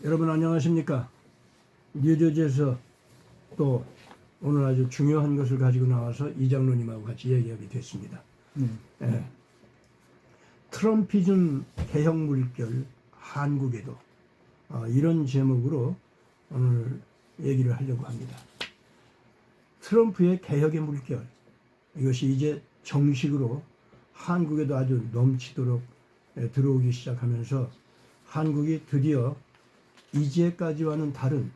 여러분 안녕하십니까? 뉴저지에서 또 오늘 아주 중요한 것을 가지고 나와서 이장로님하고 같이 얘기하게 됐습니다. 트럼피즘 개혁 물결 한국에도 이런 제목으로 오늘 얘기를 하려고 합니다. 트럼프의 개혁의 물결, 이것이 이제 정식으로 한국에도 아주 넘치도록 들어오기 시작하면서 한국이 드디어 이제까지와는 다른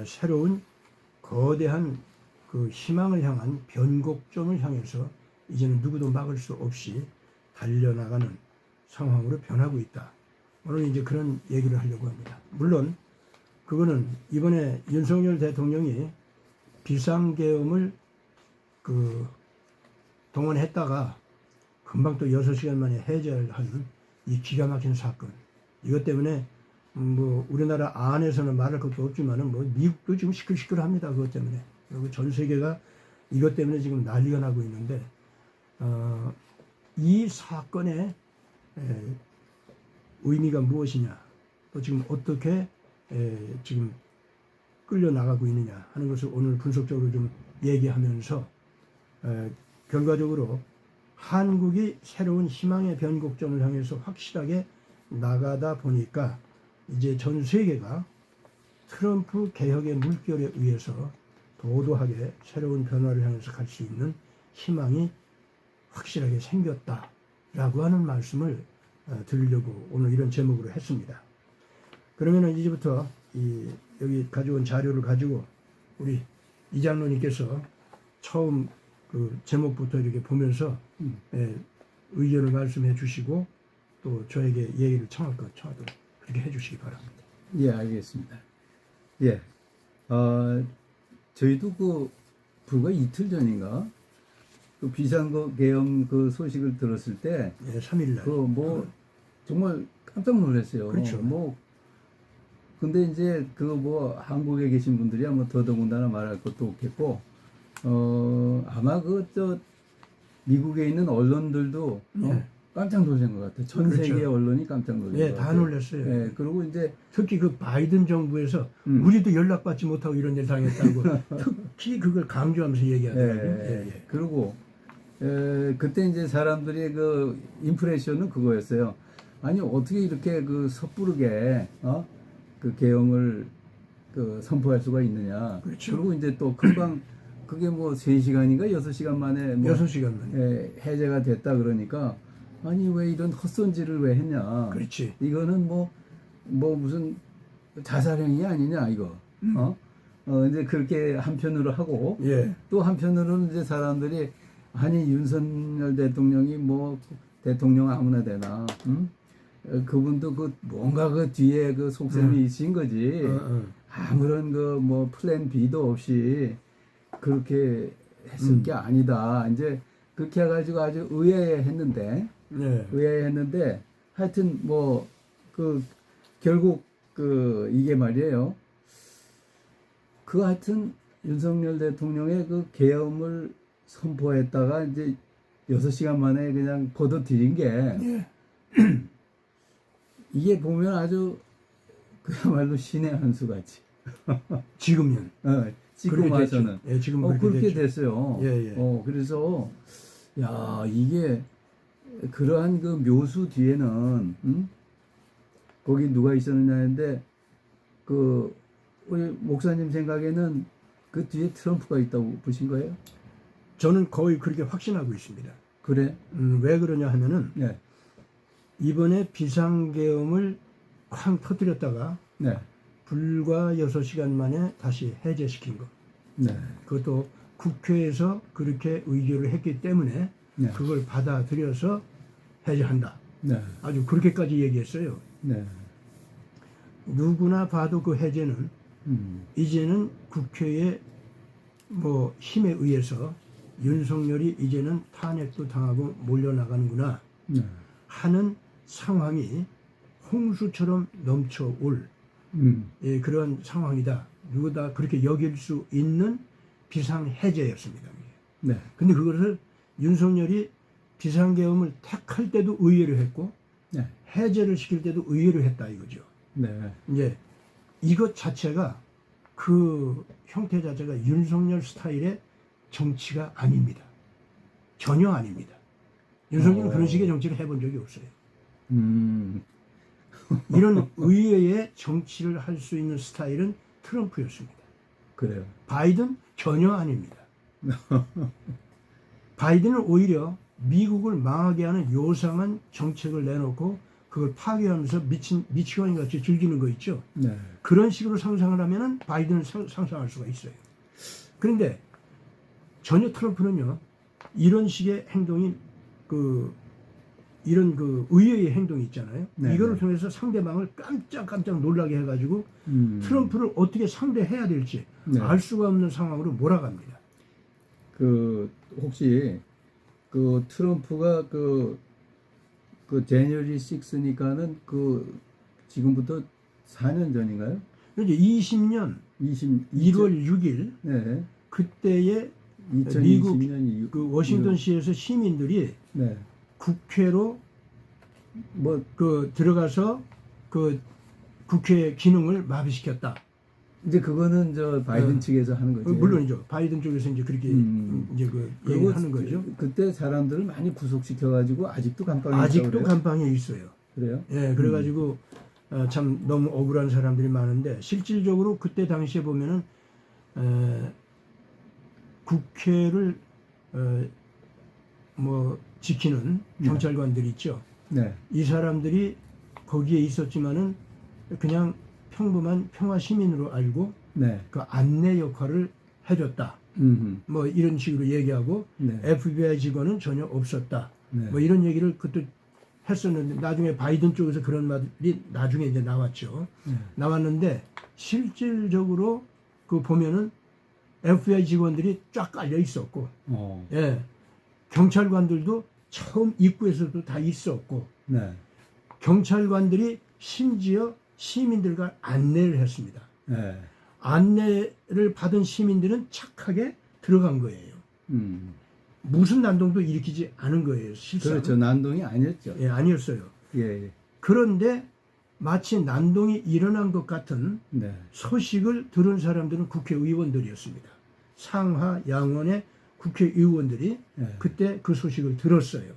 새로운 거대한 그 희망을 향한 변곡점을 향해서 이제는 누구도 막을 수 없이 달려나가는 상황으로 변하고 있다. 오늘 이제 그런 얘기를 하려고 합니다. 물론 그거는 이번에 윤석열 대통령이 비상계엄을 동원했다가 금방 또 6시간 만에 해제를 하는 이 기가 막힌 사건, 이것 때문에 뭐 우리나라 안에서는 말할 것도 없지만은 뭐 미국도 지금 시끌시끌합니다. 그것 때문에. 그리고 전 세계가 이것 때문에 지금 난리가 나고 있는데 이 사건의 의미가 무엇이냐, 또 지금 어떻게 지금 끌려 나가고 있느냐 하는 것을 오늘 분석적으로 좀 얘기하면서 결과적으로 한국이 새로운 희망의 변곡점을 향해서 확실하게 나가다 보니까 이제 전 세계가 트럼프 개혁의 물결에 의해서 도도하게 새로운 변화를 향해서 갈 수 있는 희망이 확실하게 생겼다라고 하는 말씀을 드리려고 오늘 이런 제목으로 했습니다. 그러면은 이제부터 여기 가져온 자료를 가지고 우리 이장로님께서 처음 그 제목부터 이렇게 보면서 의견을 말씀해 주시고 또 저에게 얘기를 청하도록 그렇게 해 주시기 바랍니다. 예, 알겠습니다. 예, 저희도 불과 이틀 전인가 그 비상계엄 그 소식을 들었을 때, 3일 날 정말 깜짝 놀랐어요. 그렇죠. 근데 이제 한국에 계신 분들이야 더더군다나 말할 것도 없겠고, 아마 미국에 있는 언론들도 깜짝 놀란 것 같아요. 전 그렇죠. 세계 언론이 깜짝 놀란 것 같아요. 다 놀랐어요. 예, 그리고 이제 특히 그 바이든 정부에서 우리도 연락받지 못하고 이런 일 당했다고 특히 그걸 강조하면서 얘기하더라고요. 그리고 그때 이제 사람들이 그 임프레션은 그거였어요. 아니 어떻게 이렇게 섣부르게 그 계엄을 선포할 수가 있느냐. 그렇죠. 그리고 이제 또 금방 그게 3시간인가 6시간 만에 6시간 만에 해제가 됐다 그러니까, 아니 왜 이런 헛손질을 왜 했냐. 그렇지. 이거는 무슨 자살행위 아니냐 이거. 이제 그렇게 한편으로 하고, 또 한편으로는 이제 사람들이 아니 윤석열 대통령이 대통령 아무나 되나, 그분도 뭔가 뒤에 속셈이 있으신 거지. 아무런 플랜 B도 없이 그렇게 했을 게 아니다. 이제 그렇게 해가지고 아주 의아해했는데, 하여튼 결국 이게 말이에요. 하여튼 윤석열 대통령의 계엄을 선포했다가 이제 6시간 만에 그냥 거둬들인 게, 이게 보면 아주 그야말로 신의 한 수 같이. 지금은. 지금 와서는. 지금 그렇게 됐어요. 그래서, 야, 이게, 그러한 묘수 뒤에는, 거기 누가 있었느냐 했는데, 우리 목사님 생각에는 그 뒤에 트럼프가 있다고 보신 거예요? 저는 거의 그렇게 확신하고 있습니다. 그래? 왜 그러냐 하면은, 이번에 비상계엄을 쾅 터뜨렸다가, 불과 6시간 만에 다시 해제시킨 거. 그것도 국회에서 그렇게 의결을 했기 때문에 그걸 받아들여서 해제한다. 아주 그렇게까지 얘기했어요. 누구나 봐도 그 해제는 이제는 국회의 힘에 의해서 윤석열이 이제는 탄핵도 당하고 몰려나가는구나 하는 상황이 홍수처럼 넘쳐올 그런 상황이다. 누구다 그렇게 여길 수 있는 비상해제였습니다. 근데 그것을 윤석열이 비상계엄을 택할 때도 의외로 했고 해제를 시킬 때도 의외로 했다 이거죠. 네. 이제 이것 자체가 그 형태 자체가 윤석열 스타일의 정치가 아닙니다. 전혀 아닙니다. 윤석열은 그런 식의 정치를 해본 적이 없어요. 이런 의외의 정치를 할 수 있는 스타일은 트럼프였습니다. 그래요. 바이든 전혀 아닙니다. 바이든은 오히려 미국을 망하게 하는 요상한 정책을 내놓고 그걸 파괴하면서 미치광이 같이 즐기는 거 있죠. 네. 그런 식으로 상상을 하면은 바이든을 상상할 수가 있어요. 그런데 전혀 트럼프는요, 이런 식의 행동이 이런 의외의 행동이 있잖아요. 네, 이거를 네. 통해서 상대방을 깜짝 놀라게 해가지고 트럼프를 어떻게 상대해야 될지 네. 알 수가 없는 상황으로 몰아갑니다. 혹시 트럼프가 제뉴리 6니까는 지금부터 4년 전인가요? 이제 20년 1월 6일 네. 그때에 2020년 그 워싱턴시에서 시민들이 네. 국회로 뭐 들어가서 국회 기능을 마비시켰다. 이제 그거는 저 바이든 측에서 하는 거죠. 물론이죠. 바이든 쪽에서 이제 그렇게 이제 그리고 하는 거죠. 그때 사람들을 많이 구속시켜 가지고 아직도 감방에 아직도 감방에 있어요. 그래요? 예, 그래가지고 참 너무 억울한 사람들이 많은데 실질적으로 그때 당시에 보면은 국회를 뭐 지키는 경찰관들이 있죠. 네. 이 사람들이 거기에 있었지만은 그냥 평범한 평화 시민으로 알고 네. 그 안내 역할을 해줬다. 뭐 이런 식으로 얘기하고 네. FBI 직원은 전혀 없었다. 네. 뭐 이런 얘기를 그때 했었는데 나중에 바이든 쪽에서 그런 말이 나중에 이제 나왔죠. 네. 나왔는데 실질적으로 보면은 FBI 직원들이 쫙 깔려 있었고, 예, 경찰관들도 처음 입구에서도 다 있었고, 네. 경찰관들이 심지어 시민들과 안내를 했습니다. 네. 안내를 받은 시민들은 착하게 들어간 거예요. 무슨 난동도 일으키지 않은 거예요. 실상. 그렇죠. 난동이 아니었죠. 예, 아니었어요. 예. 그런데 마치 난동이 일어난 것 같은 네. 소식을 들은 사람들은 국회의원들이었습니다. 상하 양원의 국회의원들이 네. 그때 그 소식을 들었어요.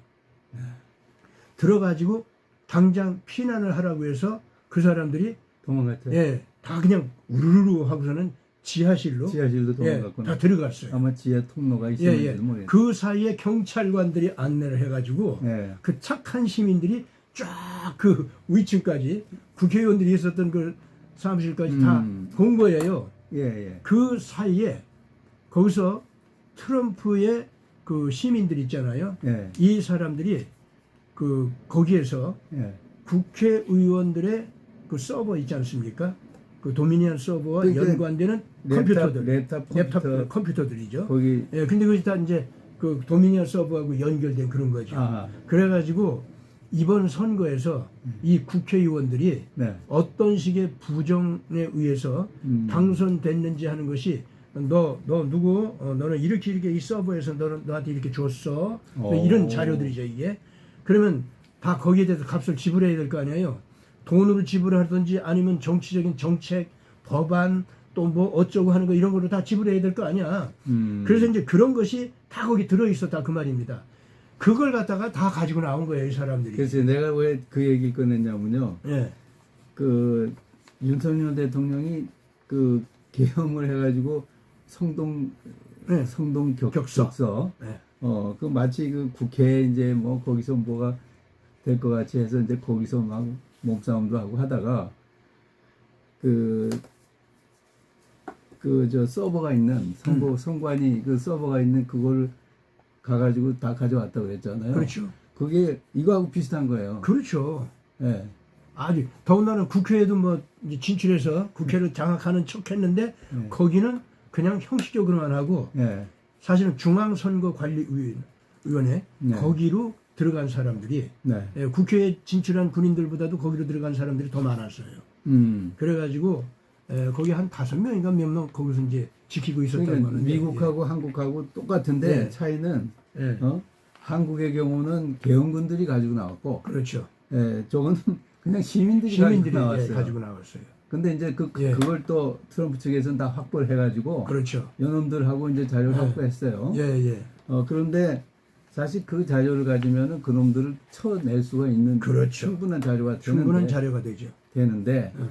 들어가지고 당장 피난을 하라고 해서 그 사람들이 도망갔죠. 예, 다 그냥 우르르 하고서는 지하실로 지하실로 예, 도망갔구나. 다 들어갔어요. 아마 지하 통로가 예, 있었는지 예. 모르겠어요. 그 사이에 경찰관들이 안내를 해가지고 예. 그 착한 시민들이 쫙 위층까지 국회의원들이 있었던 그 사무실까지 다 본 거예요. 예. 그 사이에 거기서 트럼프의 그 시민들 있잖아요. 예. 이 사람들이 거기에서 예. 국회의원들의 그 서버 있지 않습니까? 그 도미니언 서버와 그러니까 연관되는 컴퓨터들, 랩탑 컴퓨터들이죠. 거기 예, 근데 그게 다 이제 그 도미니언 서버하고 연결된 그런 거죠. 아. 그래가지고 이번 선거에서 이 국회의원들이 네. 어떤 식의 부정에 의해서 당선됐는지 하는 것이 너 누구? 너는 이렇게 이 서버에서 너한테 이렇게 줬어. 이런 자료들이죠 이게. 그러면 다 거기에 대해서 값을 지불해야 될 거 아니에요. 돈으로 지불하든지 아니면 정치적인 정책, 법안 또 뭐 어쩌고 하는 거 이런 거로 다 지불해야 될 거 아니야. 그래서 이제 그런 것이 다 거기 들어있었다 그 말입니다. 그걸 갖다가 다 가지고 나온 거예요 이 사람들이. 그래서 내가 왜 그 얘기를 꺼냈냐면요. 예. 윤석열 대통령이 계엄을 해가지고 성동 격서. 네. 그 마치 국회에 이제 뭐 거기서 뭐가 될 것 같이 해서 이제 거기서 막 몸싸움도 하고 하다가 저 서버가 있는 선관위 그 서버가 있는 그걸 가가지고 다 가져왔다고 그랬잖아요. 그렇죠. 그게 이거하고 비슷한 거예요. 그렇죠. 예. 아주 더군다나 국회에도 뭐 이제 진출해서 국회를 장악하는 척했는데 네. 거기는 그냥 형식적으로만 하고 예. 사실은 중앙선거관리위원회 네. 거기로 들어간 사람들이 네. 예, 국회에 진출한 군인들보다도 거기로 들어간 사람들이 더 많았어요. 그래가지고 거기 한 5명인가 몇 명 거기서 이제 지키고 있었다는 그러니까 거는 미국하고 한국하고 똑같은데 네. 차이는 예. 한국의 경우는 계엄군들이 가지고 나왔고 그렇죠. 저건 그냥 시민들이 시민들이 가지고 나왔어요. 가지고 나왔어요. 근데 이제 예. 그걸 또 트럼프 측에서는 다 확보를 해가지고 그렇죠. 요놈들하고 이제 자료를 예. 확보했어요. 예, 예. 그런데 사실 그 자료를 가지면은 그놈들을 쳐낼 수가 있는 그렇죠. 충분한 자료가 충분한 자료가 되죠. 되는데 예.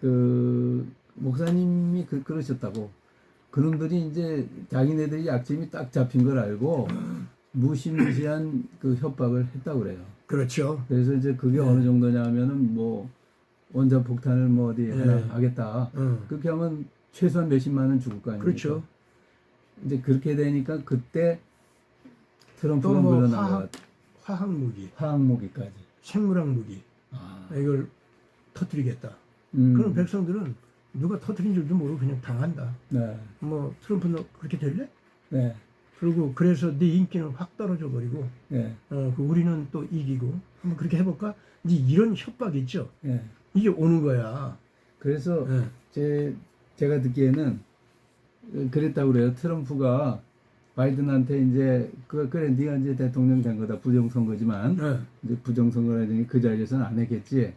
그 목사님이 그러셨다고 그놈들이 이제 자기네들이 약점이 딱 잡힌 걸 알고 무시무시한 그 협박을 했다고 그래요. 그렇죠. 그래서 이제 그게 예. 어느 정도냐면은 뭐 원자 폭탄을 뭐 어디 하나 예. 하겠다. 그렇게 하면 최소한 몇십만 원 죽을 거 아닙니까? 그렇죠. 이제 그렇게 되니까 그때 트럼프가 또 뭐 물러난 것 같아요. 화학 무기, 화학 무기까지. 생물학 무기 아. 이걸 터뜨리겠다. 그럼 백성들은 누가 터뜨린 줄도 모르고 그냥 당한다. 네. 뭐 트럼프는 그렇게 될래? 네. 그리고 그래서 네 인기는 확 떨어져 버리고 네. 그 우리는 또 이기고 한번 그렇게 해볼까? 이제 이런 협박이 있죠. 네. 이게 오는 거야. 그래서 예. 제가 듣기에는 그랬다고 그래요. 트럼프가 바이든한테 이제 그래 네가 이제 대통령 된 거다. 부정선거지만 예. 이제 부정선거라든지 그 자리에서는 안 했겠지.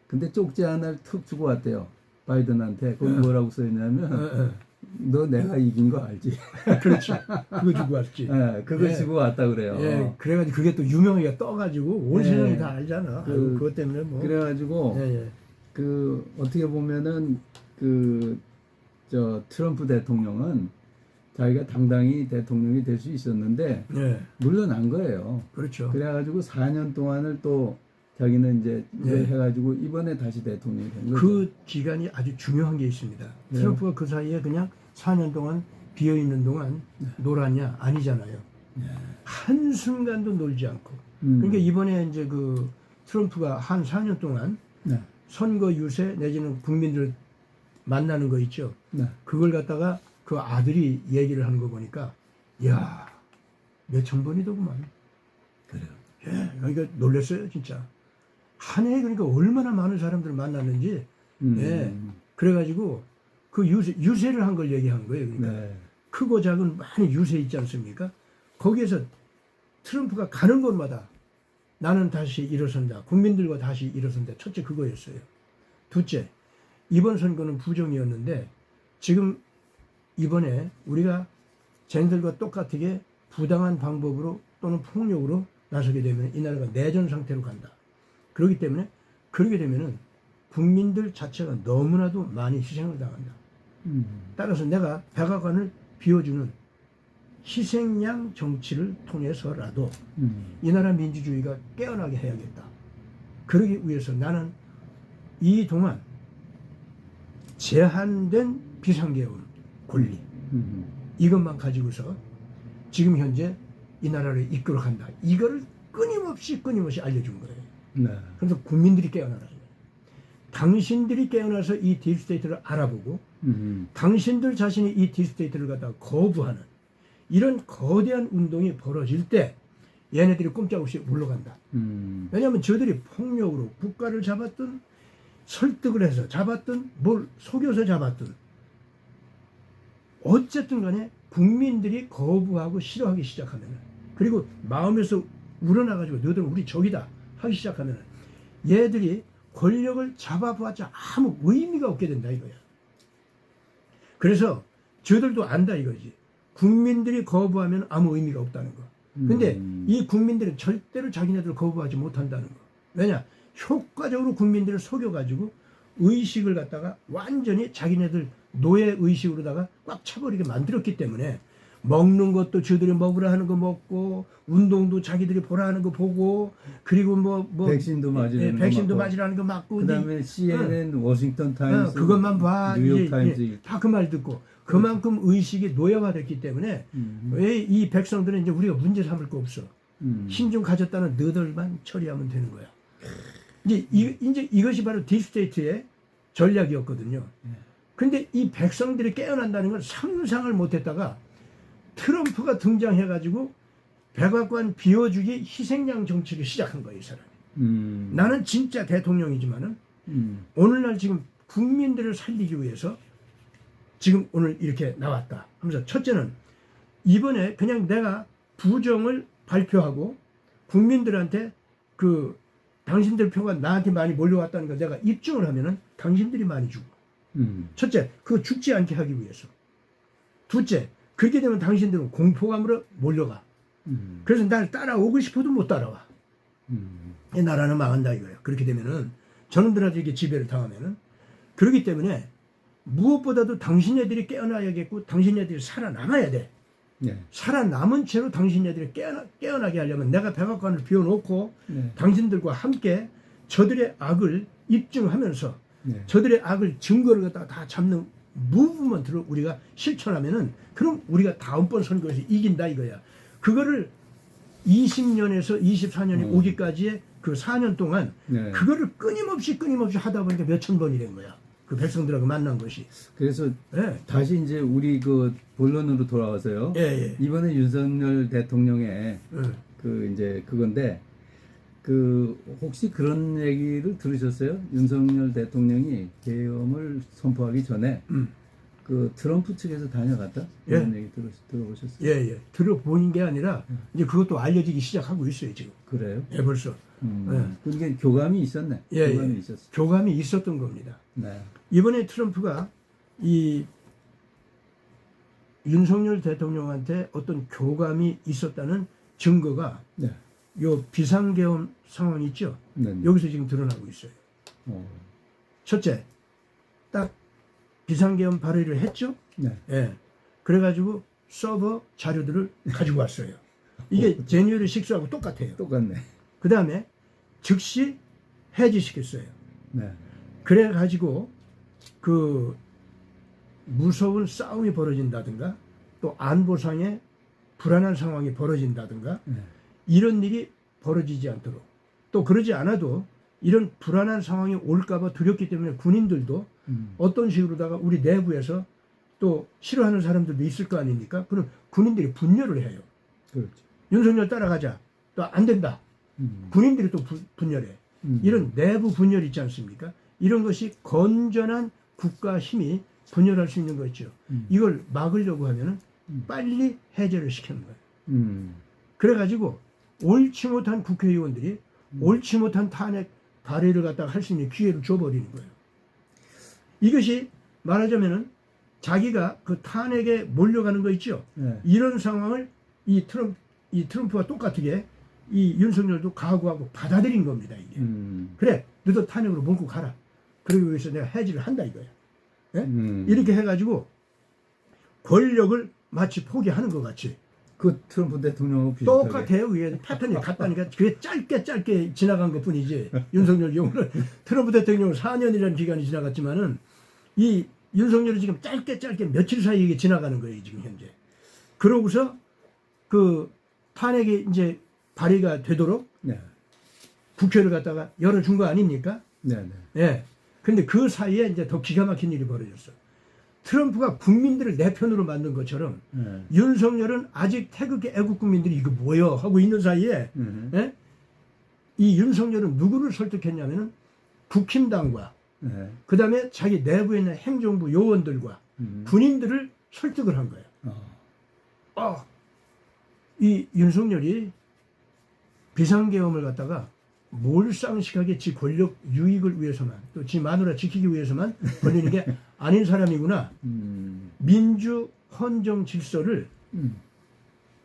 근데 쪽지 하나를 툭 주고 왔대요. 바이든한테. 거기 뭐라고 써있냐면 너 내가 이긴 거 알지? 그렇지. 그거 주고 왔지. 예, 그거 예. 주고 왔다 그래요. 예, 그래가지고 그게 또 유명하게 떠가지고 온 예. 세상이 다 알잖아. 그것 때문에 뭐. 그래가지고 예, 예. 그 어떻게 보면은 트럼프 대통령은 자기가 당당히 대통령이 될 수 있었는데 예. 물러난 거예요. 그렇죠. 그래가지고 4년 동안을 또 자기는 이제 이걸 해가지고 이번에 다시 대통령이 된 거죠. 그 기간이 아주 중요한 게 있습니다. 네. 트럼프가 그 사이에 그냥 4년 동안 비어 있는 동안 놀았냐? 아니잖아요. 한순간도 놀지 않고. 그러니까 이번에 이제 그 트럼프가 한 4년 동안 네. 선거 유세 내지는 국민들 만나는 거 있죠. 네. 그걸 갖다가 그 아들이 얘기를 하는 거 보니까 야, 몇천 번이더구만. 그래요. 예, 그러니까 놀랐어요, 진짜. 한 해에 그러니까 얼마나 많은 사람들을 만났는지. 예. 그래가지고 그 유세를 한 걸 얘기한 거예요. 그러니까 네. 크고 작은 많은 유세 있지 않습니까? 거기에서 트럼프가 가는 곳마다 나는 다시 일어선다. 국민들과 다시 일어선다. 첫째 그거였어요. 둘째, 이번 선거는 부정이었는데 지금 이번에 우리가 쟤들과 똑같게 부당한 방법으로 또는 폭력으로 나서게 되면 이 나라가 내전 상태로 간다. 그렇기 때문에 그러게 되면은 국민들 자체가 너무나도 많이 희생을 당한다. 따라서 내가 백악관을 비워주는 희생양 정치를 통해서라도 이 나라 민주주의가 깨어나게 해야겠다. 그러기 위해서 나는 이 동안 제한된 비상계엄 권리 이것만 가지고서 지금 현재 이 나라를 이끌어간다. 이거를 끊임없이 알려준 거예요. 네. 그래서 국민들이 깨어나라. 당신들이 깨어나서 이 딥스테이트를 알아보고 당신들 자신이 이 딥스테이트를 갖다가 거부하는 이런 거대한 운동이 벌어질 때 얘네들이 꼼짝없이 물러간다. 왜냐하면 저들이 폭력으로 국가를 잡았든 설득을 해서 잡았든 뭘 속여서 잡았든 어쨌든 간에 국민들이 거부하고 싫어하기 시작하면 그리고 마음에서 우러나가지고 너희들은 우리 적이다 하기 시작하면 얘들이 권력을 잡아봤자 아무 의미가 없게 된다 이거야. 그래서 저들도 안다 이거지. 국민들이 거부하면 아무 의미가 없다는 거. 근데 이 국민들은 절대로 자기네들 거부하지 못한다는 거. 왜냐? 효과적으로 국민들을 속여가지고 의식을 갖다가 완전히 자기네들 노예 의식으로다가 꽉 차버리게 만들었기 때문에 먹는 것도 저들이 먹으라 하는 거 먹고 운동도 자기들이 보라 하는 거 보고 그리고 뭐 백신도 맞으라는 거 백신도 맞고. 맞으라는 거 맞고 그다음에 CNN, 워싱턴 타임스, 그것만 봐. 뉴욕 타임스 다 그 말 듣고 그만큼 의식이 노예화됐기 때문에 왜 이 백성들은 이제 우리가 문제 삼을 거 없어. 힘 좀 가졌다는 너들만 처리하면 되는 거야. 이제 이것이 바로 딥스테이트의 전략이었거든요. 근데 이 백성들이 깨어난다는 걸 상상을 못했다가 트럼프가 등장해가지고 백악관 비워주기 희생양 정치를 시작한 거예요, 이 사람이. 나는 진짜 대통령이지만은 오늘날 지금 국민들을 살리기 위해서 지금 오늘 이렇게 나왔다 하면서 첫째는 이번에 그냥 내가 부정을 발표하고 국민들한테 그 당신들 표가 나한테 많이 몰려왔다는 걸 내가 입증을 하면은 당신들이 많이 주고. 첫째, 그거 죽지 않게 하기 위해서. 둘째, 그렇게 되면 당신들은 공포감으로 몰려가. 그래서 날 따라오고 싶어도 못 따라와. 이 나라는 망한다 이거예요. 그렇게 되면은 저놈들한테 이렇게 지배를 당하면은. 그렇기 때문에 무엇보다도 당신네들이 깨어나야겠고 당신네들이 살아남아야 돼. 네. 살아남은 채로 당신네들이 깨어나게 하려면 내가 백악관을 비워놓고 네. 당신들과 함께 저들의 악을 입증하면서 네. 저들의 악을 증거를 갖다가 다 잡는 무브먼트를 우리가 실천하면은 그럼 우리가 다음번 선거에서 이긴다 이거야. 그거를 20년에서 24년이 오기까지의 그 4년 동안 네. 그거를 끊임없이 하다 보니까 몇천 번이 된 거야. 그 백성들하고 만난 것이. 그래서 예. 다시 이제 우리 그 본론으로 돌아와서요. 예, 예. 이번에 윤석열 대통령의 예. 그 이제 그건데 그 혹시 그런 얘기를 들으셨어요? 윤석열 대통령이 계엄을 선포하기 전에 그 트럼프 측에서 다녀갔다? 이런 얘기 들어보셨어요? 예, 예. 들어보는 게 아니라 이제 그것도 알려지기 시작하고 있어요, 지금. 그래요? 예, 벌써. 그러니까 교감이 있었네. 예, 교감이 예. 있었어. 교감이 있었던 겁니다. 네. 이번에 트럼프가 이 윤석열 대통령한테 어떤 교감이 있었다는 증거가 네. 요 비상계엄 상황 있죠? 네. 여기서 지금 드러나고 있어요. 첫째, 딱 비상계엄 발의를 했죠? 네. 예. 그래가지고 서버 자료들을 가지고 왔어요. 이게 제뉴얼리 6하고 똑같아요. 똑같네. 그 다음에 즉시 해지시켰어요. 네. 그래가지고 그 무서운 싸움이 벌어진다든가 또 안보상의 불안한 상황이 벌어진다든가 네. 이런 일이 벌어지지 않도록 또 그러지 않아도 이런 불안한 상황이 올까봐 두렵기 때문에 군인들도 어떤 식으로다가 우리 내부에서 또 싫어하는 사람들도 있을 거 아닙니까? 그럼 군인들이 분열을 해요. 그렇죠. 윤석열 따라가자. 또 안 된다. 군인들이 또 분열해. 이런 내부 분열 있지 않습니까? 이런 것이 건전한 국가 힘이 분열할 수 있는 거 있죠. 이걸 막으려고 하면은 빨리 해제를 시키는 거예요. 그래가지고 옳지 못한 국회의원들이 옳지 못한 탄핵 발의를 갖다가 할 수 있는 기회를 줘버리는 거예요. 이것이 말하자면은 자기가 그 탄핵에 몰려가는 거 있죠. 네. 이런 상황을 이 트럼프와 똑같게 이 윤석열도 각오하고 받아들인 겁니다. 이게. 그래, 너도 탄핵으로 몰고 가라. 그러기 위해서 내가 해지를 한다 이거야. 예? 이렇게 해가지고 권력을 마치 포기하는 것 같이. 그 트럼프 대통령하고 비슷하게. 똑같아요. 그게 패턴이 같다니까. 그게 짧게 지나간 것 뿐이지. 윤석열 경우는 트럼프 대통령은 4년이라는 기간이 지나갔지만은 이 윤석열이 지금 짧게 며칠 사이에 이게 지나가는 거예요. 지금 현재. 그러고서 그 탄핵이 이제 발의가 되도록 네. 국회를 갖다가 열어준 거 아닙니까? 네. 예. 근데 그 사이에 이제 더 기가 막힌 일이 벌어졌어. 트럼프가 국민들을 내 편으로 만든 것처럼 네. 윤석열은 아직 태극기 애국 국민들이 이거 뭐여 하고 있는 사이에 예? 이 윤석열은 누구를 설득했냐면은 국힘당과 네. 그 다음에 자기 내부에 있는 행정부 요원들과 군인들을 설득을 한 거예요. 이 윤석열이 비상계엄을 갖다가 몰상식하게 지 권력 유익을 위해서만 또 지 마누라 지키기 위해서만 벌리는 게 아닌 사람이구나. 민주 헌정 질서를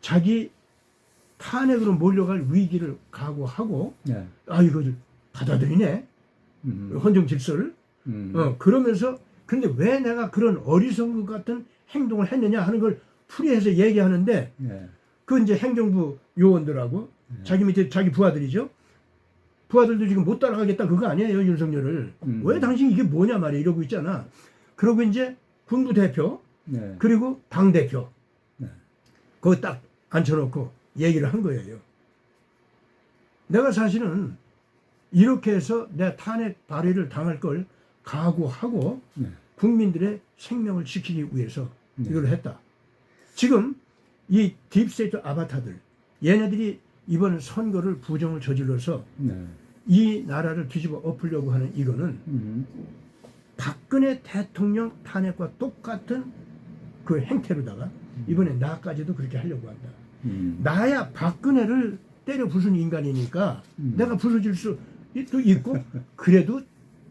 자기 탄핵으로 몰려갈 위기를 각오하고 네. 이거를 받아들이네. 헌정 질서를. 그러면서 근데 왜 내가 그런 어리석은 것 같은 행동을 했느냐 하는 걸 풀이해서 얘기하는데 네. 그 이제 행정부 요원들하고 자기 밑에 자기 부하들이죠. 부하들도 지금 못 따라가겠다 그거 아니에요 윤석열을. 왜 당신 이게 뭐냐 말이야 이러고 있잖아. 그러고 이제 군부 대표 네. 그리고 당 대표 네. 거기 딱 앉혀놓고 얘기를 한 거예요. 내가 사실은 이렇게 해서 내 탄핵 발의를 당할 걸 각오하고 네. 국민들의 생명을 지키기 위해서 이걸 했다. 지금 이 딥스테이트 아바타들 얘네들이 이번 선거를 부정을 저질러서 네. 이 나라를 뒤집어 엎으려고 하는 이거는 박근혜 대통령 탄핵과 똑같은 그 행태로다가 이번에 나까지도 그렇게 하려고 한다. 나야 박근혜를 때려 부순 인간이니까 내가 부서질 수 또 있고 그래도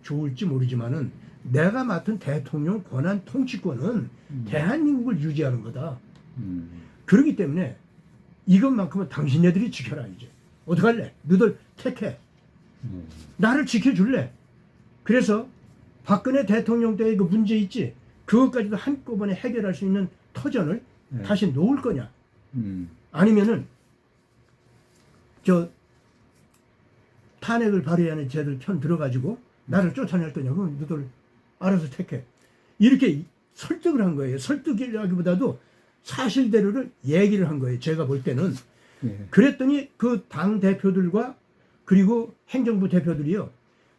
좋을지 모르지만은 내가 맡은 대통령 권한 통치권은 대한민국을 유지하는 거다. 그렇기 때문에 이것만큼은 당신네들이 지켜라 이제. 어떡할래? 너들 택해. 나를 지켜줄래? 그래서 박근혜 대통령 때의 그 문제 있지? 그것까지도 한꺼번에 해결할 수 있는 터전을 네. 다시 놓을 거냐? 음. 아니면은 저 탄핵을 발의하는 쟤들 편 들어가지고 나를 쫓아낼 거냐? 그럼 너들 알아서 택해. 이렇게 설득을 한 거예요. 설득이라기보다도 사실대로를 얘기를 한 거예요. 제가 볼 때는. 예. 그랬더니 그 당 대표들과 그리고 행정부 대표들이요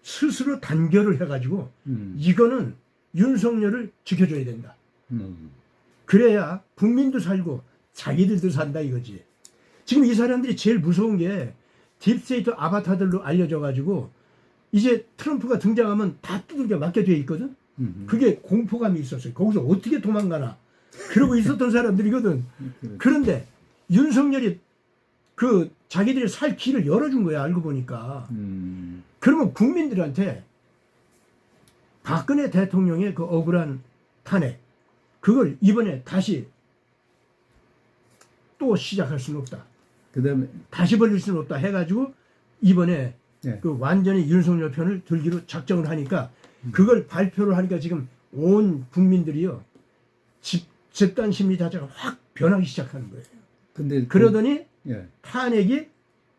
스스로 단결을 해가지고 이거는 윤석열을 지켜줘야 된다. 그래야 국민도 살고 자기들도 산다 이거지. 지금 이 사람들이 제일 무서운 게 딥스테이트 아바타들로 알려져가지고 이제 트럼프가 등장하면 다 두들겨 맞게 돼 있거든. 그게 공포감이 있었어요. 거기서 어떻게 도망가나 그러고 있었던 사람들이거든. 그런데 윤석열이 그 자기들이 살 길을 열어준 거야. 알고 보니까. 그러면 국민들한테 박근혜 대통령의 그 억울한 탄핵 그걸 이번에 다시 또 시작할 수는 없다. 그다음에 다시 벌릴 수는 없다 해가지고 이번에 네. 그 완전히 윤석열 편을 들기로 작정을 하니까 그걸 발표를 하니까 지금 온 국민들이요 집단 심리 자체가 확 변하기 시작하는 거예요. 근데 그러더니 예. 탄핵이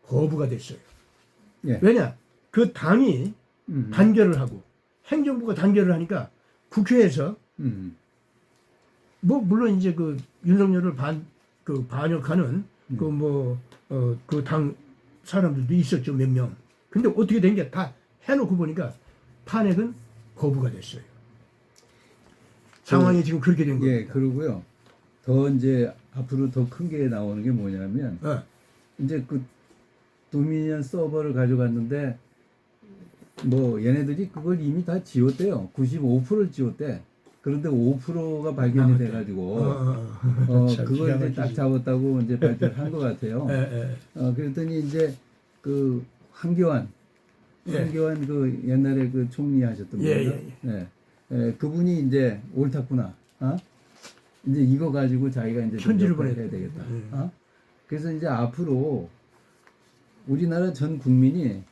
거부가 됐어요. 예. 왜냐? 그 당이 단결을 하고 행정부가 단결을 하니까 국회에서 뭐 물론 이제 그 윤석열을 반역하는 그 당 사람들도 있었죠 몇 명. 근데 어떻게 된 게 다 해놓고 보니까 탄핵은 거부가 됐어요. 상황이 지금 그렇게 된 거예요. 예, 그러고요. 더 이제 앞으로 더 큰 게 나오는 게 뭐냐면 이제 그 도미니언 서버를 가져갔는데 뭐 얘네들이 그걸 이미 다 지웠대요. 95%를 지웠대. 그런데 5%가 발견이 돼가지고 그걸 이제 딱 잡았다고 이제 발표를 한 것 같아요. 그랬더니 이제 그 황교안 그 옛날에 그 총리 하셨던 분이요. 그분이 이제 옳았구나. 이제 이거 가지고 자기가 이제 편지를 해야 되겠다. 그래서 이제 앞으로 우리나라 전 국민이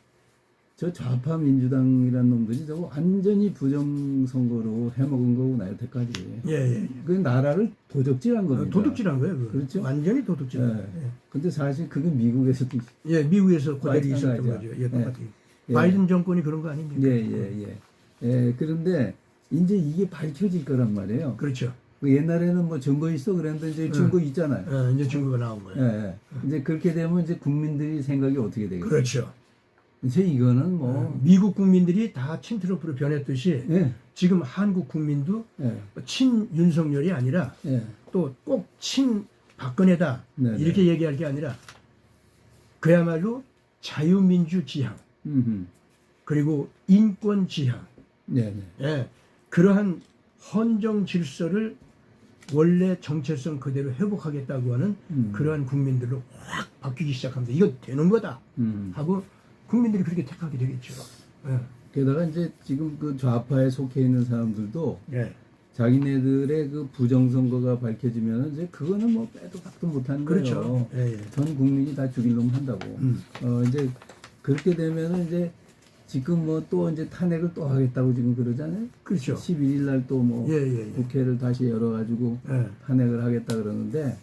저 좌파 민주당이라는 놈들이 저거 완전히 부정선거로 해먹은 거고 나 여태까지. 그 나라를 도적질한 겁니다. 도둑질한 거예요. 그거. 그렇죠? 완전히 도둑질한 거예요. 근데 사실 그게 미국에서도 미국에서 그대로 있었던 마찬가지야. 거죠. 똑같아요. 바이든 정권이 그런 거 아닙니까? 그런데 이제 이게 밝혀질 거란 말이에요. 그렇죠. 그 옛날에는 뭐 증거 있어 그랬는데 이제 증거 있잖아요. 이제 증거가 나온 거예요. 이제 그렇게 되면 이제 국민들이 생각이 어떻게 되겠어요? 그렇죠. 이제 이거는 뭐 미국 국민들이 다 친트럼프로 변했듯이 지금 한국 국민도 친 윤석열이 아니라 또 꼭 친 박근혜다 이렇게 얘기할 게 아니라 그야말로 자유민주 지향 그리고 인권 지향 그러한 헌정 질서를 원래 정체성 그대로 회복하겠다고 하는 그러한 국민들로 확 바뀌기 시작합니다. 이거 되는 거다 하고 국민들이 그렇게 택하게 되겠죠. 게다가 이제 지금 그 좌파에 속해 있는 사람들도 자기네들의 그 부정선거가 밝혀지면 이제 그거는 뭐 빼도 박도 못하는 그렇죠. 거예요. 전 국민이 다 죽일 놈 한다고. 이제 그렇게 되면은 이제 지금 뭐 또 이제 탄핵을 또 하겠다고 지금 그러잖아요. 그렇죠. 11일 날 또 뭐 국회를 다시 열어가지고 탄핵을 하겠다 그러는데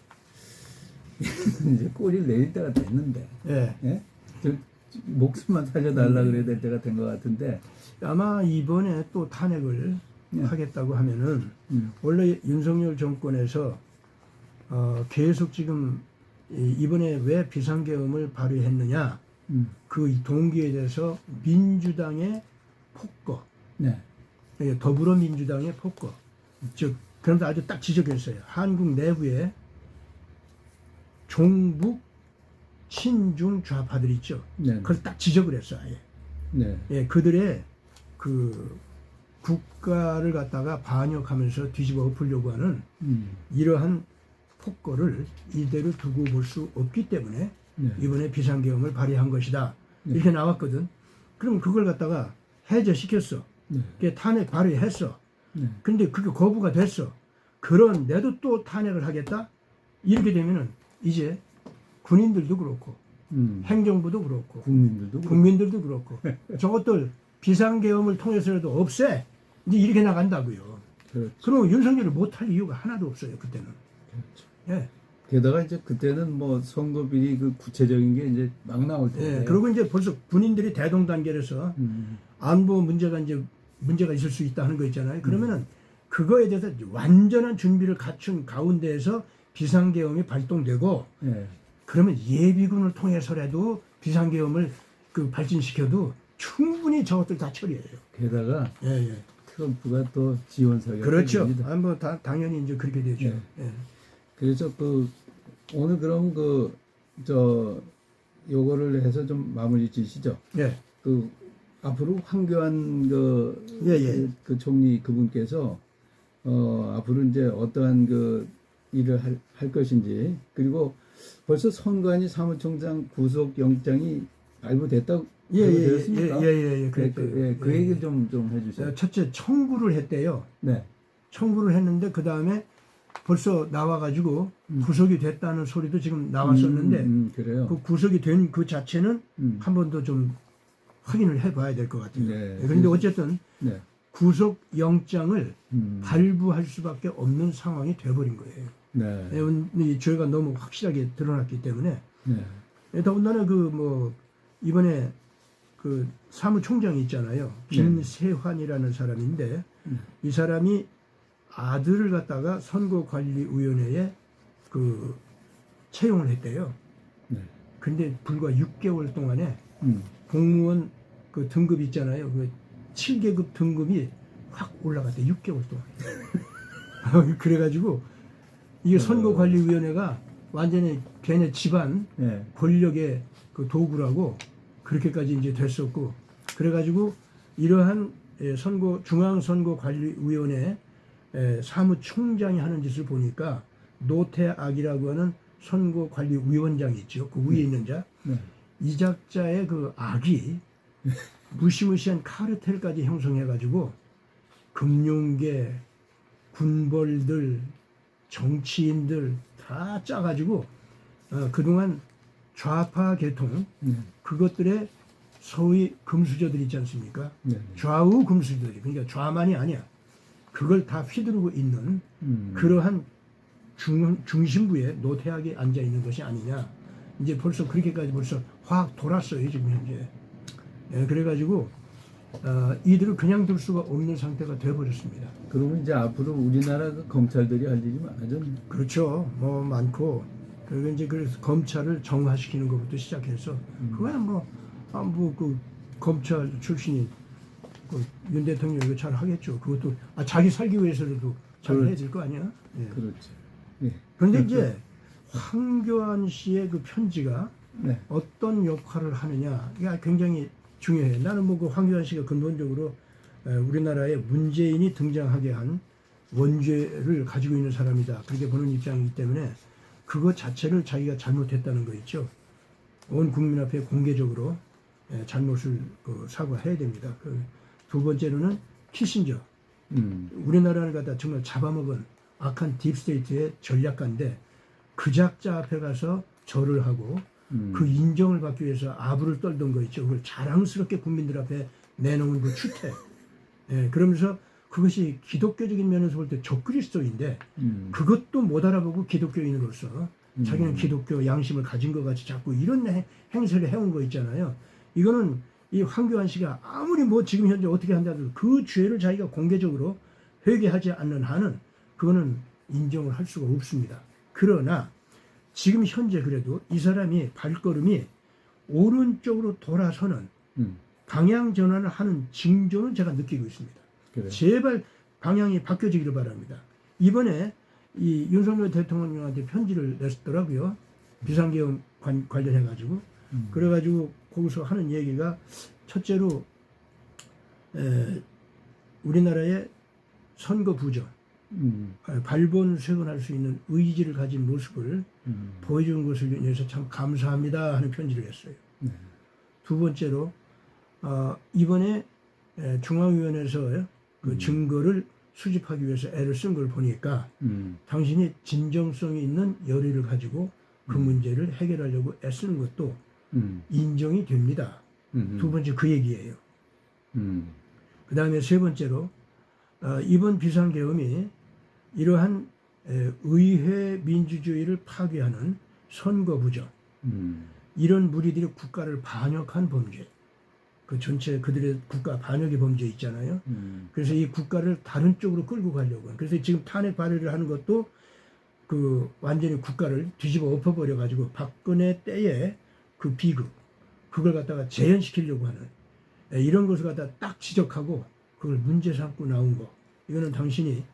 이제 꼬리를 내릴 때가 됐는데. 목숨만 살려달라 그래야 될 때가 된 것 같은데 아마 이번에 또 탄핵을 하겠다고 하면은 원래 윤석열 정권에서 계속 지금 이번에 왜 비상계엄을 발의했느냐 그 동기에 대해서 민주당의 폭거 더불어민주당의 폭거 즉 그런데 아주 딱 지적했어요. 한국 내부에 종북 친중 좌파들 있죠. 그걸 딱 지적을 했어 아예. 그들의 그 국가를 갖다가 반역하면서 뒤집어 엎으려고 하는 이러한 폭거를 이대로 두고 볼 수 없기 때문에 이번에 비상계엄을 발의한 것이다. 이렇게 나왔거든. 그럼 그걸 갖다가 해제시켰어. 네. 그게 탄핵 발의했어. 네. 근데 그게 거부가 됐어. 그런데도 또 탄핵을 하겠다? 이렇게 되면은 이제 군인들도 그렇고 행정부도 그렇고 국민들도 국민들도 그렇고 저것들 비상계엄을 통해서라도 없애. 이제 이렇게 나간다고요. 그렇죠. 그럼 윤석열을 못할 이유가 하나도 없어요. 그때는. 그렇죠. 예. 게다가 이제 그때는 뭐 선거비리 그 구체적인 게 이제 막 나올 텐데. 예. 그리고 이제 벌써 군인들이 대동단결해서 안보 문제가 이제 문제가 있을 수 있다 하는 거 있잖아요. 그러면은 그거에 대해서 완전한 준비를 갖춘 가운데에서 비상계엄이 발동되고 예. 그러면 예비군을 통해서라도 비상계엄을 그 발진시켜도 충분히 저것들 다 처리해요. 게다가 예, 예. 트럼프가 또 지원사가 그렇죠. 됩니다. 아, 뭐 당연히 이제 그렇게 되죠. 네. 예. 그래서 그 오늘 그럼 요거를 해서 좀 마무리 지시죠. 예. 그 앞으로 황교안 예, 예. 그 총리 그분께서 앞으로 이제 어떠한 그 일을 할 것인지, 그리고 벌써 선관위 사무총장 구속 영장이 발부됐다고 되었습니까? 예. 그 얘기를 좀 해주세요. 첫째 청구를 했대요. 네. 청구를 했는데 그 다음에 벌써 나와가지고 구속이 됐다는 소리도 지금 나왔었는데 그래요. 그 구속이 된 그 자체는 음. 한 번 더 좀 확인을 해봐야 될 것 같아요. 네. 그런데 어쨌든 네. 구속 영장을 음. 발부할 수밖에 없는 상황이 돼버린 거예요. 네. 이 죄가 너무 확실하게 드러났기 때문에 네. 더군다나 이번에 그 사무총장이 있잖아요. 김세환이라는 사람인데 이 사람이 아들을 갖다가 선거관리위원회에 그 채용을 했대요. 네. 근데 불과 6개월 동안에 음. 공무원 그 등급 있잖아요. 그 7계급 등급이 확 올라갔대. 6개월 동안. 그래가지고 이게 선거관리위원회가 완전히 걔네 집안 네. 권력의 그 도구라고 그렇게까지 이제 됐었고, 그래가지고 이러한 중앙선거관리위원회 사무총장이 하는 짓을 보니까 노태악이라고 하는 선거관리위원장이 있죠. 그 위에 있는 자. 네. 이 작자의 그 악이 무시무시한 카르텔까지 형성해가지고 금융계, 군벌들, 정치인들 다 짜가지고 그동안 좌파 계통 그것들의 소위 금수저들 있지 않습니까? 네. 좌우 금수저들이, 그러니까 좌만이 아니야. 그걸 다 휘두르고 있는 그러한 중심부에 노태악이 앉아 있는 것이 아니냐. 이제 벌써 그렇게까지 벌써 확 돌았어요, 지금 현재. 예, 그래가지고 이들을 그냥 둘 수가 없는 상태가 되어버렸습니다. 그러면 이제 앞으로 우리나라 그 검찰들이 할 일이 많아졌네. 그렇죠. 뭐 많고, 그리고 이제 그래서 검찰을 정화시키는 것부터 시작해서 그거야 그 검찰 출신이 윤 대통령 이거 잘 하겠죠. 그것도 자기 살기 위해서라도 잘 해야 될 거 아니야? 예. 그렇죠. 예. 그런데 이제 황교안 씨의 그 편지가 네. 어떤 역할을 하느냐가 굉장히 중요해. 나는 그 황교안 씨가 근본적으로 우리나라에 문재인이 등장하게 한 원죄를 가지고 있는 사람이다. 그렇게 보는 입장이기 때문에 그것 자체를 자기가 잘못했다는 거 있죠. 온 국민 앞에 공개적으로 잘못을 사과해야 됩니다. 두 번째로는 키신저. 우리나라를 갖다 정말 잡아먹은 악한 딥스테이트의 전략가인데 그 작자 앞에 가서 절을 하고 그 인정을 받기 위해서 아부를 떨던 거 있죠. 그걸 자랑스럽게 국민들 앞에 내놓은 그 추태. 그러면서 그것이 기독교적인 면에서 볼 때 적그리스도인데 그것도 못 알아보고 기독교인으로서 자기는 기독교 양심을 가진 것 같이 자꾸 이런 행세를 해온 거 있잖아요. 이거는 이 황교안 씨가 아무리 지금 현재 어떻게 한다도 그 죄를 자기가 공개적으로 회개하지 않는 한은 그거는 인정을 할 수가 없습니다. 그러나 지금 현재 그래도 이 사람이 발걸음이 오른쪽으로 돌아서는 방향 전환을 하는 징조는 제가 느끼고 있습니다. 그래. 제발 방향이 바뀌어지기를 바랍니다. 이번에 이 윤석열 대통령한테 편지를 냈더라고요. 비상계엄 관련해가지고. 그래가지고 거기서 하는 얘기가 첫째로 우리나라의 선거 부정, 발본색원할 수 있는 의지를 가진 모습을 보여준 것을 위해서 참 감사합니다 하는 편지를 했어요. 두 번째로 이번에 중앙위원회에서 그 증거를 수집하기 위해서 애를 쓴 걸 보니까 당신이 진정성이 있는 열의를 가지고 그 문제를 해결하려고 애쓰는 것도 인정이 됩니다. 두 번째 그 얘기예요. 그 다음에 세 번째로 이번 비상계엄이 이러한 의회 민주주의를 파괴하는 선거부정 이런 무리들이 국가를 반역한 범죄 그 전체 그들의 국가 반역의 범죄 있잖아요. 그래서 이 국가를 다른 쪽으로 끌고 가려고 그래서 지금 탄핵 발의를 하는 것도 그 완전히 국가를 뒤집어 엎어버려 가지고 박근혜 때의 그 비극 그걸 갖다가 재현시키려고 하는 이런 것을 갖다 딱 지적하고 그걸 문제 삼고 나온 거 이거는 당신이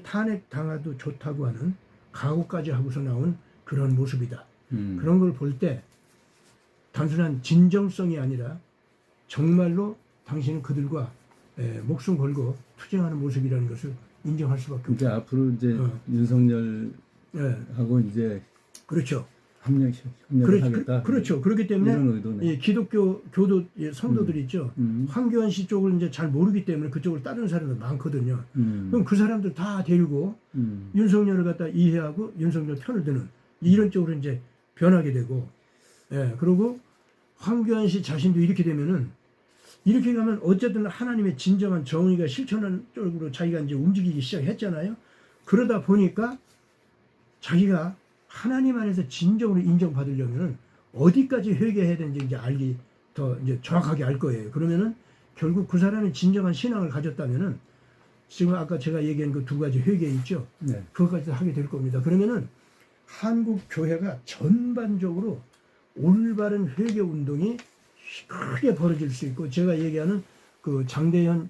탄핵 당하도 좋다고 하는 각오까지 하고서 나온 그런 모습이다. 그런 걸 볼 때 단순한 진정성이 아니라 정말로 당신은 그들과 목숨 걸고 투쟁하는 모습이라는 것을 인정할 수밖에 이제 없다. 앞으로 이제 윤석열하고 이제 그렇죠. 협력을 하겠다. 그렇죠. 그렇기 이런 때문에 의도네. 이 기독교 교도 성도들이 있죠. 황교안 씨 쪽을 이제 잘 모르기 때문에 그쪽을 따르는 사람들 많거든요. 그럼 그 사람들 다 데리고 윤석열을 갖다 이해하고 윤석열 편을 드는 이런 쪽으로 이제 변하게 되고, 그리고 황교안 씨 자신도 이렇게 되면은 이렇게 가면 어쨌든 하나님의 진정한 정의가 실천하는 쪽으로 자기가 이제 움직이기 시작했잖아요. 그러다 보니까 자기가 하나님 안에서 진정으로 인정받으려면 어디까지 회개해야 되는지 이제 알기 더 이제 정확하게 알 거예요. 그러면은 결국 그 사람이 진정한 신앙을 가졌다면은 지금 아까 제가 얘기한 그 두 가지 회개 있죠. 네. 그것까지 하게 될 겁니다. 그러면은 한국 교회가 전반적으로 올바른 회개 운동이 크게 벌어질 수 있고 제가 얘기하는 그 장대현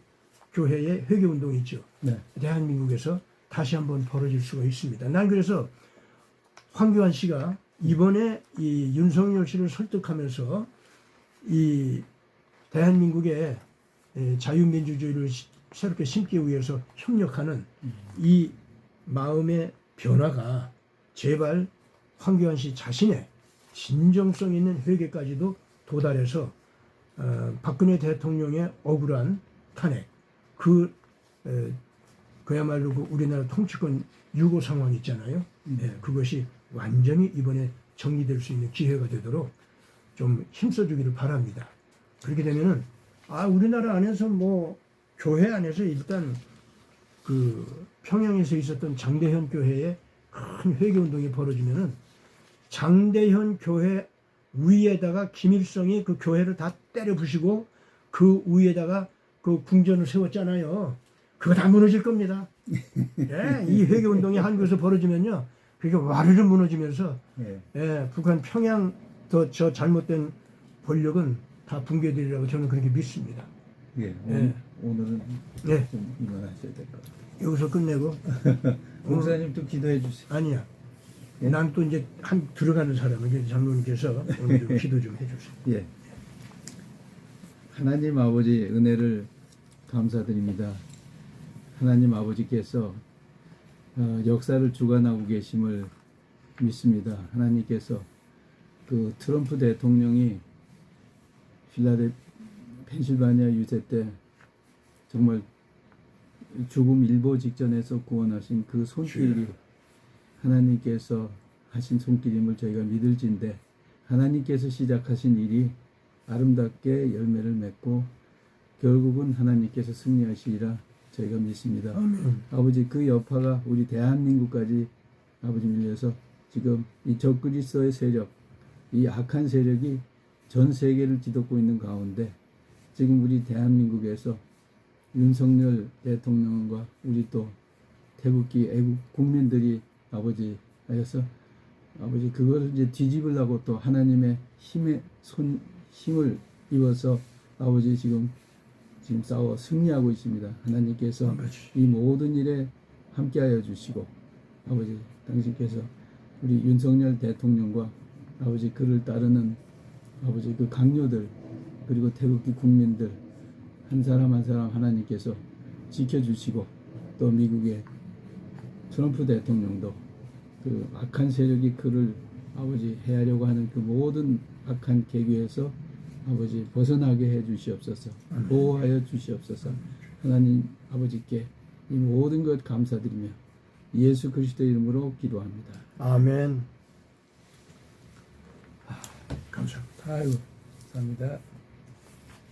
교회의 회개 운동이 있죠. 네. 대한민국에서 다시 한번 벌어질 수가 있습니다. 난 그래서 황교안 씨가 이번에 이 윤석열 씨를 설득하면서 이 대한민국의 자유민주주의를 새롭게 심기 위해서 협력하는 이 마음의 변화가 제발 황교안 씨 자신의 진정성 있는 회개까지도 도달해서 박근혜 대통령의 억울한 탄핵 그야말로 그 우리나라 통치권 유고 상황 있잖아요. 그것이 완전히 이번에 정리될 수 있는 기회가 되도록 좀 힘써주기를 바랍니다. 그렇게 되면은 우리나라 안에서 뭐 교회 안에서 일단 그 평양에서 있었던 장대현 교회의 큰 회개 운동이 벌어지면은 장대현 교회 위에다가 김일성이 그 교회를 다 때려 부시고 그 위에다가 그 궁전을 세웠잖아요. 그거 다 무너질 겁니다. 이 회개 운동이 한국에서 벌어지면요, 그게 와르르 무너지면서 북한 평양 저 잘못된 권력은 다 붕괴되리라고 저는 그렇게 믿습니다. 오늘은 좀 이만하셔야 될 것 같아요. 여기서 끝내고 목사님 또 기도해 주세요. 아니야. 난 또 이제 들어가는 사람에게 장로님께서 오늘 좀 기도 좀 해주세요. 예. 하나님 아버지 은혜를 감사드립니다. 하나님 아버지께서 역사를 주관하고 계심을 믿습니다. 하나님께서 그 트럼프 대통령이 펜실바니아 유세 때 정말 죽음 일보 직전에서 구원하신 그 손길이 하나님께서 하신 손길임을 저희가 믿을진데 하나님께서 시작하신 일이 아름답게 열매를 맺고 결국은 하나님께서 승리하시리라 저희가 믿습니다. 아버지 그 여파가 우리 대한민국까지 아버지 밀려서 지금 이 적그리스도의 세력, 이 악한 세력이 전 세계를 뒤덮고 있는 가운데 지금 우리 대한민국에서 윤석열 대통령과 우리 또 태극기 애국 국민들이 아버지 하여서 아버지 그걸 이제 뒤집으려고 또 하나님의 힘을 입어서 아버지 지금 싸워 승리하고 있습니다. 하나님께서 이 모든 일에 함께하여 주시고 아버지 당신께서 우리 윤석열 대통령과 아버지 그를 따르는 아버지 그 강요들 그리고 태극기 국민들 한 사람 한 사람 하나님께서 지켜주시고 또 미국의 트럼프 대통령도 그 악한 세력이 그를 아버지 해하려고 하는 그 모든 악한 계교에서 아버지 벗어나게 해 주시옵소서. 보호하여 주시옵소서. 하나님 아버지께 이 모든 것 감사드리며 예수 그리스도 이름으로 기도합니다. 아멘. 감사합니다. 아이고 감사합니다.